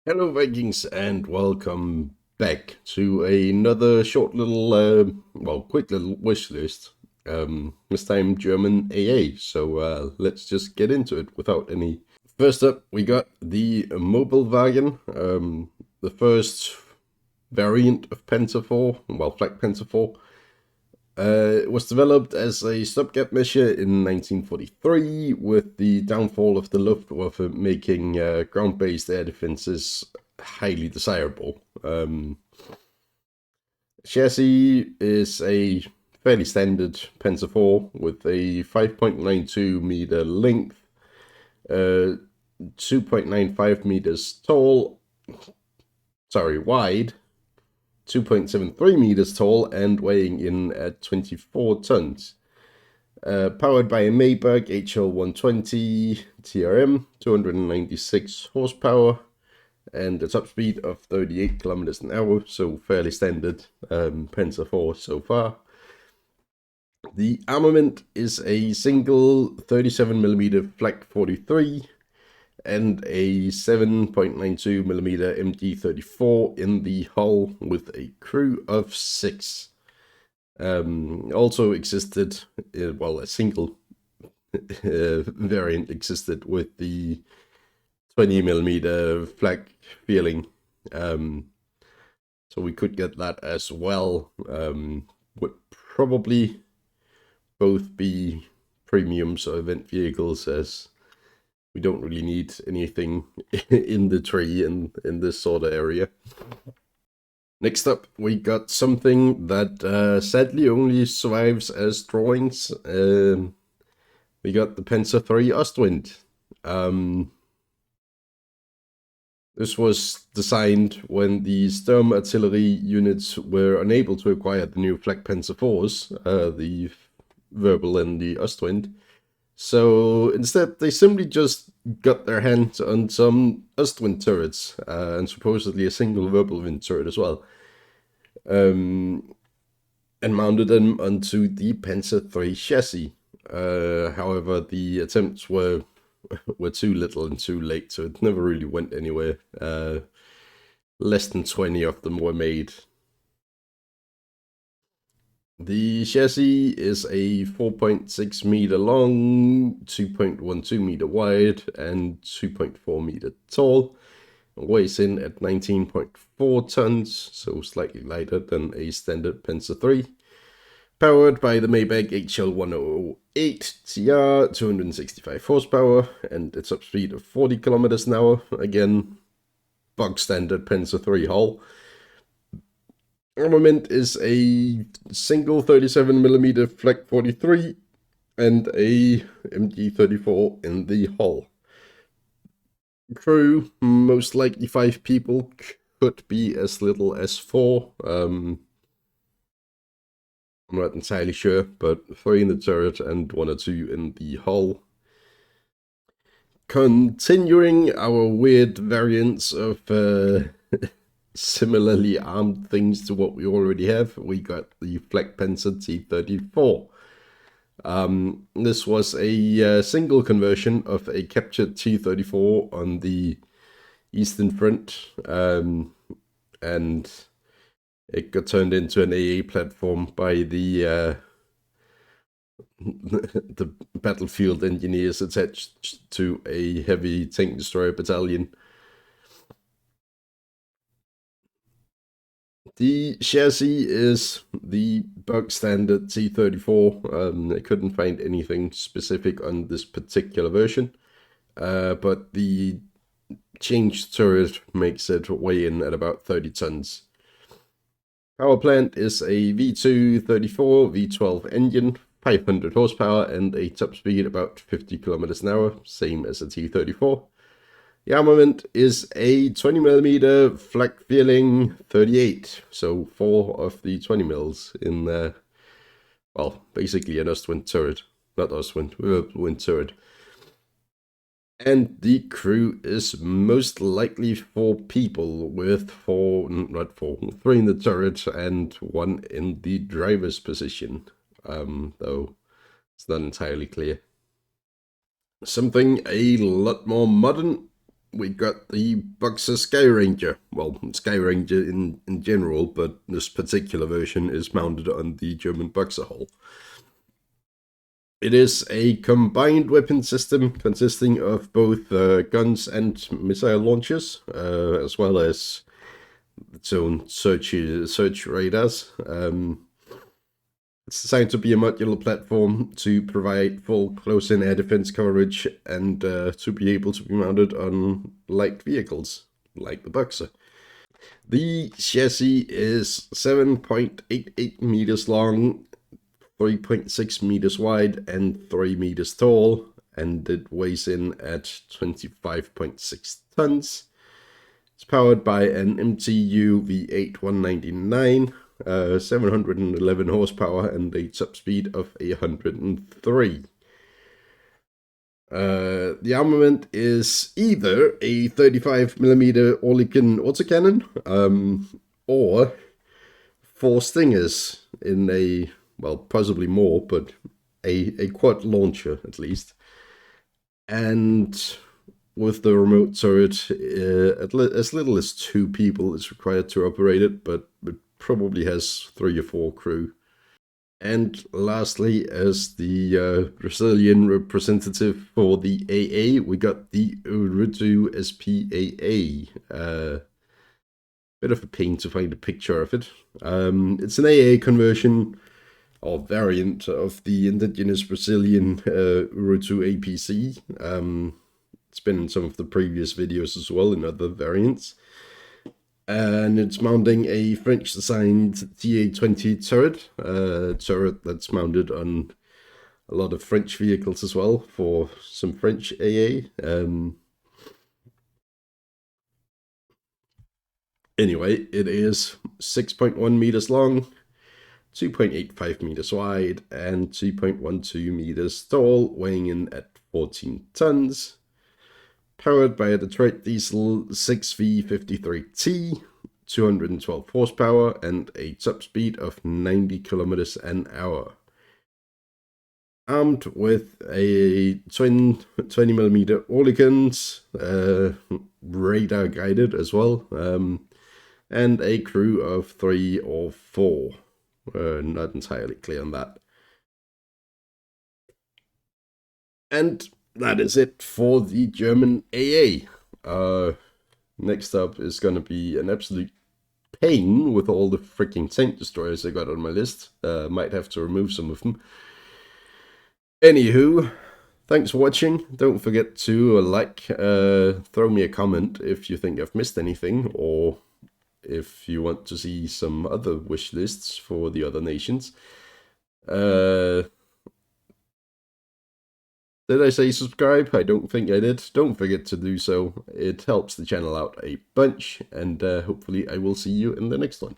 Hello Vikings and welcome back to another short little, quick little wish list. This time German AA, so let's just get into it without any. First up, we got the mobile wagon, the first variant of Penta 4, Fleck Penta 4. It was developed as a stopgap measure in 1943, with the downfall of the Luftwaffe making ground-based air defenses highly desirable. Chassis is a fairly standard Panzer IV with a 5.92 meter length, 2.95 meters wide, 2.73 meters tall, and weighing in at 24 tons. Powered by a Maybach HL120 TRM, 296 horsepower, and a top speed of 38 kilometers an hour, so fairly standard Panzer IV so far. The armament is a single 37mm Fleck 43 and a 7.92mm MG34 in the hull with a crew of 6. Also existed, a single variant existed with the 20mm Fleck feeling. So we could get that as well. Would probably both be premiums or event vehicles, as we don't really need anything in the tree in this sort of area. Next up, we got something that sadly only survives as drawings. We got the Panzer III Uswind. This was designed when the Sturm artillery units were unable to acquire the new Flak Panzer IVs, the Verbal and the Ostwind. So instead, they simply just got their hands on some Ostwind turrets, and supposedly a single Verbal wind turret as well, and mounted them onto the Panzer III chassis. However, the attempts were too little and too late, so it never really went anywhere. Less than 20 of them were made. The chassis is a 4.6 meter long, 2.12 meter wide, and 2.4 meter tall. It weighs in at 19.4 tons, so slightly lighter than a standard Panzer III. Powered by the Maybach HL108 TR, 265 horsepower, and a top speed of 40 kilometers an hour. Again, bog standard Panzer III hull. Armament is a single 37mm Fleck 43 and a MG34 in the hull. Crew, most likely 5 people, could be as little as 4. I'm not entirely sure, but 3 in the turret and 1 or 2 in the hull. Continuing our weird variants of similarly armed things to what we already have, we got the Fleck Panzer T34. This was a single conversion of a captured T34 on the Eastern Front, and it got turned into an AA platform by the the battlefield engineers attached to a heavy tank destroyer battalion. The chassis is the bog standard T34. I couldn't find anything specific on this particular version, but the changed turret makes it weigh in at about 30 tons. Power plant is a V234 V12 engine, 500 horsepower, and a top speed about 50 kilometers an hour, same as a T34. The armament is a 20mm Flak feeling 38, so 4 of the 20 mils in, basically an Ostwind turret. Not Ostwind, wind turret. And the crew is most likely 4 people, with 3 in the turret and 1 in the driver's position, though it's not entirely clear. Something a lot more modern we got the Boxer Sky Ranger. Well, Sky Ranger in general, but this particular version is mounted on the German Boxer hull. It is a combined weapon system consisting of both guns and missile launchers, as well as its own search radars. It's designed to be a modular platform to provide full close-in air defense coverage and to be able to be mounted on light vehicles, like the Boxer. The chassis is 7.88 meters long, 3.6 meters wide, and 3 meters tall, and it weighs in at 25.6 tons. It's powered by an MTU V8 199, 711 horsepower, and a top speed of 103. The armament is either a 35mm Oerlikon autocannon, or 4 Stingers in a, well, possibly more, but a quad launcher at least. And with the remote turret, as little as 2 people is required to operate it, but it probably has 3 or 4 crew. And lastly, as the Brazilian representative for the AA, we got the Urutu SPAA. Bit of a pain to find a picture of it. It's an AA conversion or variant of the indigenous Brazilian Urutu APC. It's been in some of the previous videos as well in other variants. And it's mounting a French-designed TA-20 turret that's mounted on a lot of French vehicles as well for some French AA. Anyway, it is 6.1 meters long, 2.85 meters wide, and 2.12 meters tall, weighing in at 14 tons. Powered by a Detroit diesel 6V53T, 212 horsepower, and a top speed of 90 kilometers an hour. Armed with a twin 20mm Oerlikons, radar guided as well, and a crew of 3 or 4. Not entirely clear on that. And that is it for the German AA. Next up is going to be an absolute pain with all the freaking tank destroyers I got on my list. Might have to remove some of them. Anywho, thanks for watching. Don't forget to like, throw me a comment if you think I've missed anything, or if you want to see some other wish lists for the other nations. Did I say subscribe? I don't think I did. Don't forget to do so. It helps the channel out a bunch, and hopefully I will see you in the next one.